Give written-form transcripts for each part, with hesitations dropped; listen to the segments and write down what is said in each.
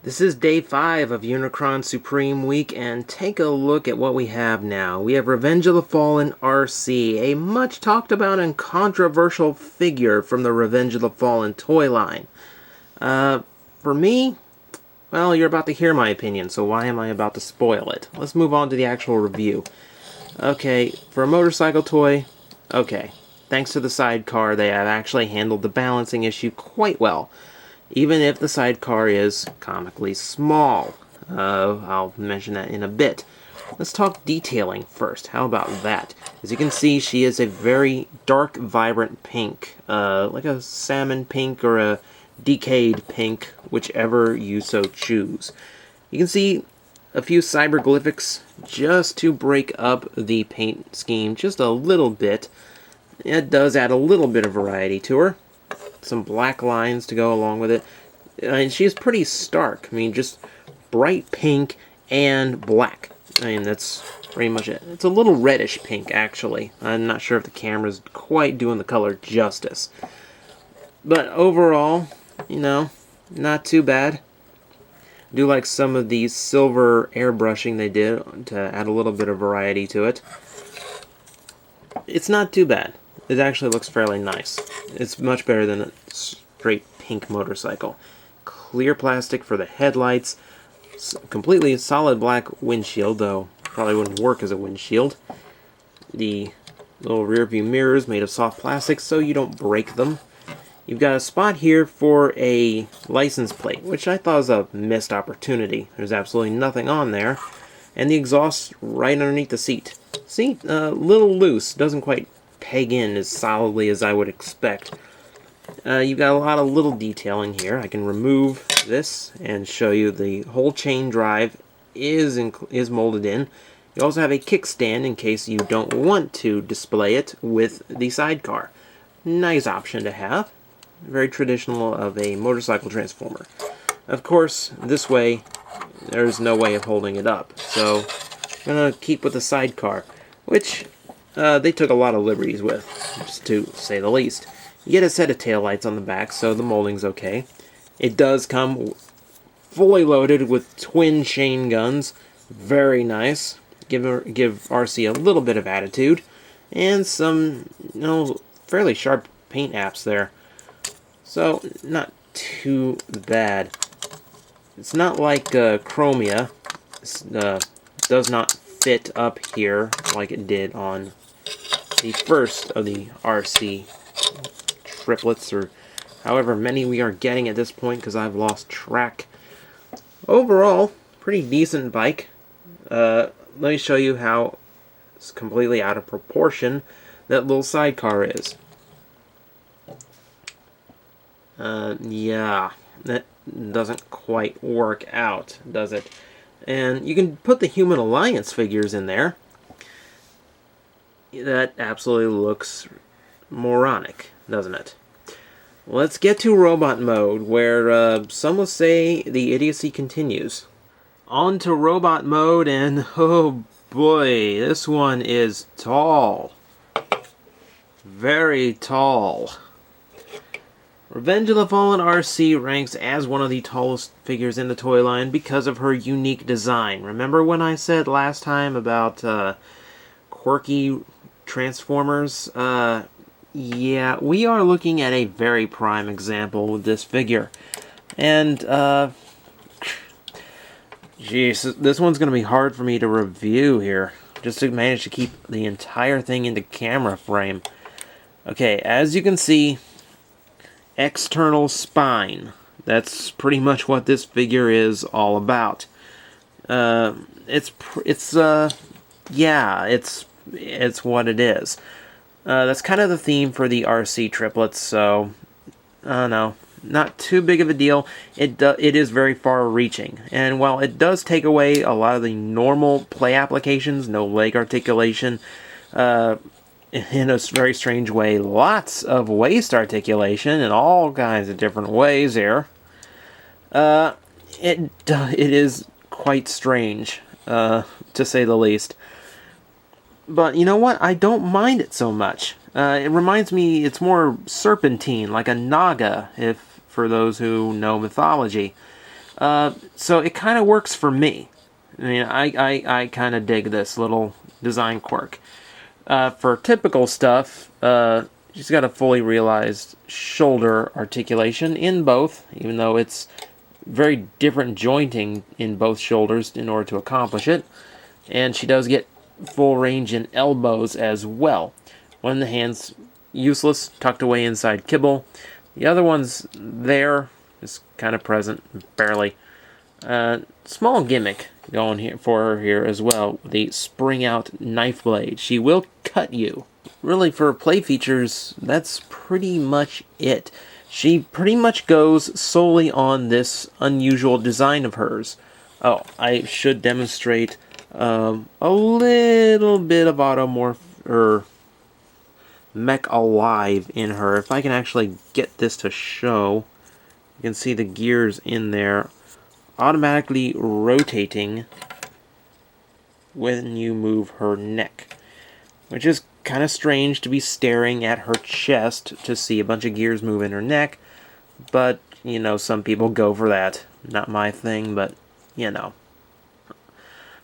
This is day 5 of UnicronSupreme week, and take a look at what we have now. We have Revenge of the Fallen Arcee, a much talked about and controversial figure from the Revenge of the Fallen toy line. For me, well, you're about to hear my opinion, so why am I about to spoil it? Let's move on to the actual review. Okay, for a motorcycle toy, okay. Thanks to the sidecar, they have actually handled the balancing issue quite well, even if the sidecar is comically small. I'll mention that in a bit. Let's talk detailing first. How about that? As you can see, she is a very dark, vibrant pink, like a salmon pink or a decayed pink, whichever you so choose. You can see a few cyberglyphics just to break up the paint scheme just a little bit. It does add a little bit of variety to her. Some black lines to go along with it. And she's pretty stark. I mean, just bright pink and black. I mean, that's pretty much it. It's a little reddish pink, actually. I'm not sure if the camera's quite doing the color justice. But overall, you know, not too bad. I do like some of the silver airbrushing they did to add a little bit of variety to it. It's not too bad. It actually looks fairly nice. It's much better than a straight pink motorcycle. Clear plastic for the headlights. Completely solid black windshield, though probably wouldn't work as a windshield. The little rear view mirrors made of soft plastic so you don't break them. You've got a spot here for a license plate, which I thought was a missed opportunity. There's absolutely nothing on there. And the exhaust right underneath the seat. Seat, a little loose, doesn't quite peg in as solidly as I would expect. You've got a lot of little detailing here. I can remove this and show you the whole chain drive is molded in. You also have a kickstand in case you don't want to display it with the sidecar. Nice option to have. Very traditional of a motorcycle transformer. Of course, this way, there's no way of holding it up. So, I'm going to keep with the sidecar, which they took a lot of liberties with, just to say the least. You get a set of taillights on the back, so the molding's okay. It does come fully loaded with twin chain guns. Very nice. Give Arcee a little bit of attitude. And some, you know, fairly sharp paint apps there. So, not too bad. It's not like Chromia. It does not fit up here like it did on the first of the Arcee triplets, or however many we are getting at this point, because I've lost track. Overall, pretty decent bike. Let me show you how it's completely out of proportion that little sidecar is. Yeah, that doesn't quite work out, does it? And you can put the Human Alliance figures in there. That absolutely looks moronic, doesn't it? Let's get to robot mode, where some will say the idiocy continues. On to robot mode, and oh boy, this one is tall. Very tall. Revenge of the Fallen Arcee ranks as one of the tallest figures in the toy line because of her unique design. Remember when I said last time about quirky Transformers? Yeah, we are looking at a very prime example with this figure. And, geez, this one's going to be hard for me to review here, just to manage to keep the entire thing into camera frame. Okay, as you can see, external spine. That's pretty much what this figure is all about. Yeah, it's what it is. That's kind of the theme for the Arcee triplets, so no, not too big of a deal. It is very far-reaching, and while it does take away a lot of the normal play applications, no leg articulation, in a very strange way, lots of waist articulation in all kinds of different ways here. It is quite strange, to say the least. But you know what? I don't mind it so much. It reminds me, it's more serpentine, like a naga, if for those who know mythology. So it kind of works for me. I mean, I kind of dig this little design quirk. For typical stuff, she's got a fully realized shoulder articulation in both, even though it's very different jointing in both shoulders in order to accomplish it. And she does get full range in elbows as well. One of the hands useless, tucked away inside kibble. The other one's there, is kind of present, barely. Small gimmick going here for her here as well. The spring out knife blade. She will cut you. Really, for play features, that's pretty much it. She pretty much goes solely on this unusual design of hers. Oh, I should demonstrate a little bit of automorph or mech alive in her. If I can actually get this to show, you can see the gears in there automatically rotating when you move her neck, which is kind of strange to be staring at her chest to see a bunch of gears move in her neck, but, you know, some people go for that. Not my thing, but, you know.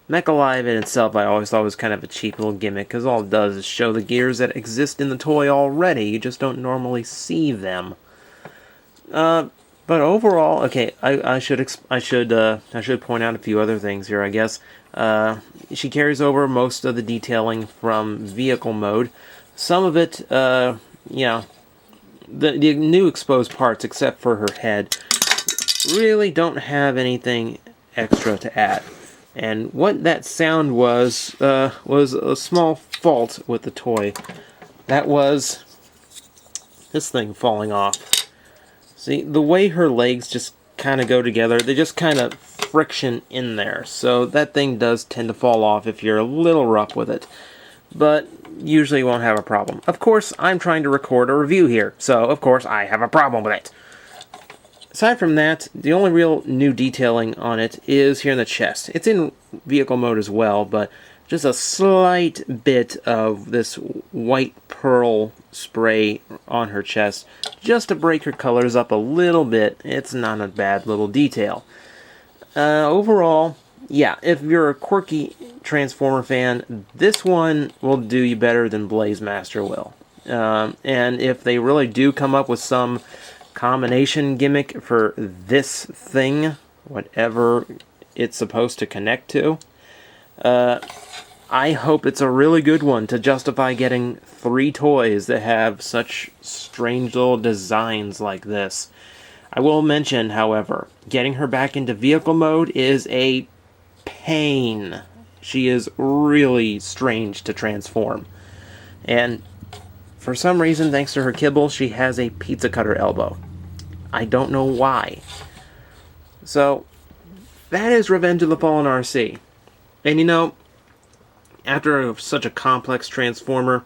Mech Alive in itself I always thought was kind of a cheap little gimmick, because all it does is show the gears that exist in the toy already. You just don't normally see them. But overall, okay, I should point out a few other things here, I guess. She carries over most of the detailing from vehicle mode. Some of it, you know, the new exposed parts, except for her head, really don't have anything extra to add. And what that sound was a small fault with the toy. That was this thing falling off. See, the way her legs just kind of go together, they just kind of friction in there. So that thing does tend to fall off if you're a little rough with it. But usually you won't have a problem. Of course, I'm trying to record a review here, so of course I have a problem with it. Aside from that, the only real new detailing on it is here in the chest. It's in vehicle mode as well, but just a slight bit of this white pearl spray on her chest, just to break her colors up a little bit. It's not a bad little detail. Overall, yeah, if you're a quirky Transformer fan, this one will do you better than Blaze Master will. And if they really do come up with some combination gimmick for this thing, whatever it's supposed to connect to, I hope it's a really good one to justify getting 3 toys that have such strange little designs like this. I will mention, however, getting her back into vehicle mode is a pain. She is really strange to transform. And for some reason, thanks to her kibble, she has a pizza cutter elbow. I don't know why. So, that is Revenge of the Fallen Arcee. And you know, after such a complex Transformer,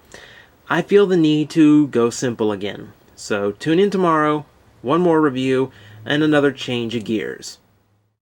I feel the need to go simple again. So tune in tomorrow, one more review, and another change of gears.